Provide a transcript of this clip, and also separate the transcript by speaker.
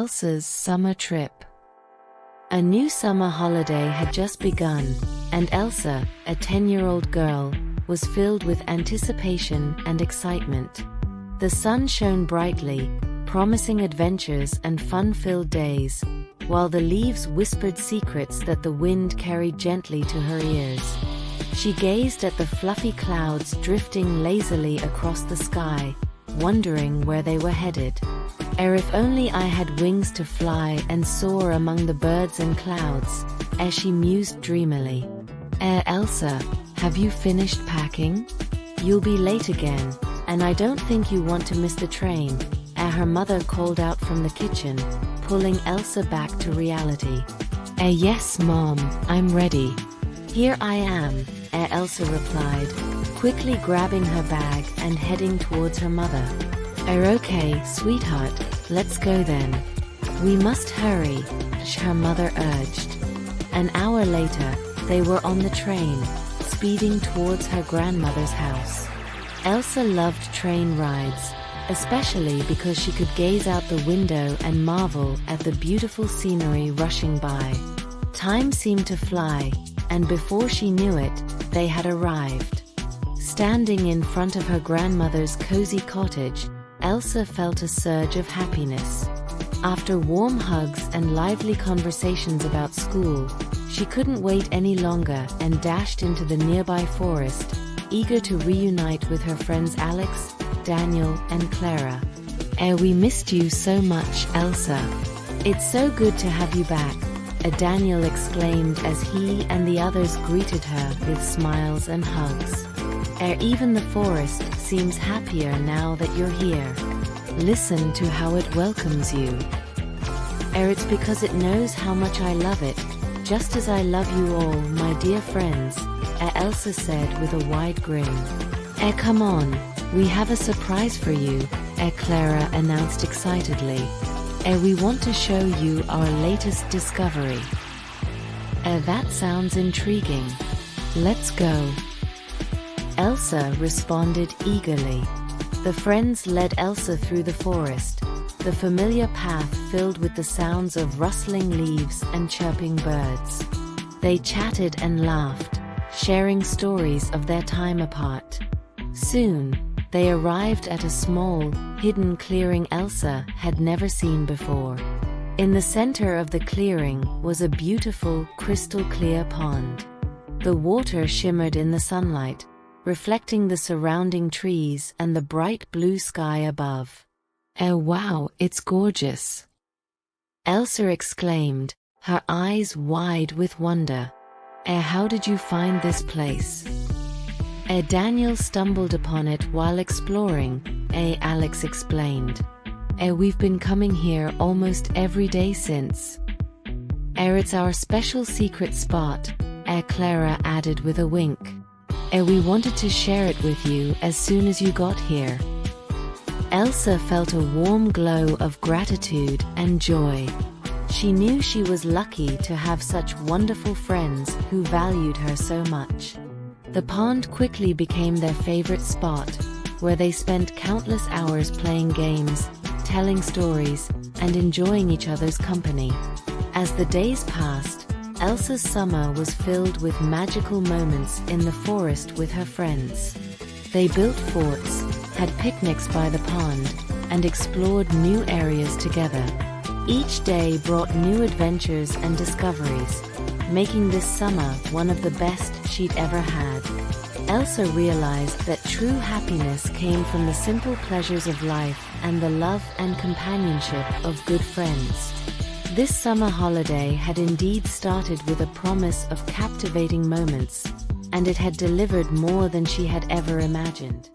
Speaker 1: Elsa's summer trip. A new summer holiday had just begun, and Elsa, a 10-year-old girl, was filled with anticipation and excitement. The sun shone brightly, promising adventures and fun-filled days, while the leaves whispered secrets that the wind carried gently to her ears. She gazed at the fluffy clouds drifting lazily across the sky, wondering where they were headed. If only I had wings to fly and soar among the birds and clouds, as she mused dreamily. Elsa, have you finished packing? You'll be late again, and I don't think you want to miss the train, her mother called out from the kitchen, pulling Elsa back to reality. Yes, Mom, I'm ready. Here I am, Elsa replied, quickly grabbing her bag and heading towards her mother. Okay, sweetheart, let's go then. We must hurry, her mother urged. An hour later, they were on the train, speeding towards her grandmother's house. Elsa loved train rides, especially because she could gaze out the window and marvel at the beautiful scenery rushing by. Time seemed to fly, and before she knew it, they had arrived. Standing in front of her grandmother's cozy cottage, Elsa felt a surge of happiness. After warm hugs and lively conversations about school, she couldn't wait any longer and dashed into the nearby forest, eager to reunite with her friends Alex, Daniel, and Clara. We missed you so much, Elsa. It's so good to have you back, Daniel exclaimed as he and the others greeted her with smiles and hugs. Even the forest seems happier now that you're here. Listen to how it welcomes you. It's because it knows how much I love it, just as I love you all, my dear friends, Elsa said with a wide grin. Come on, we have a surprise for you, Clara announced excitedly. We want to show you our latest discovery. That sounds intriguing. Let's go. Elsa responded eagerly. The friends led Elsa through the forest, the familiar path filled with the sounds of rustling leaves and chirping birds. They chatted and laughed, sharing stories of their time apart. Soon, they arrived at a small, hidden clearing Elsa had never seen before. In the center of the clearing was a beautiful, crystal-clear pond. The water shimmered in the sunlight, reflecting the surrounding trees and the bright blue sky above. Wow, it's gorgeous! Elsa exclaimed, her eyes wide with wonder. How did you find this place? Daniel stumbled upon it while exploring, Alex explained. We've been coming here almost every day since. It's our special secret spot, Clara added with a wink. We wanted to share it with you as soon as you got here. Elsa felt a warm glow of gratitude and joy. She knew she was lucky to have such wonderful friends who valued her so much. The pond quickly became their favorite spot, where they spent countless hours playing games, telling stories, and enjoying each other's company. As the days passed, Elsa's summer was filled with magical moments in the forest with her friends. They built forts, had picnics by the pond, and explored new areas together. Each day brought new adventures and discoveries, making this summer one of the best she'd ever had. Elsa realized that true happiness came from the simple pleasures of life and the love and companionship of good friends. This summer holiday had indeed started with a promise of captivating moments, and it had delivered more than she had ever imagined.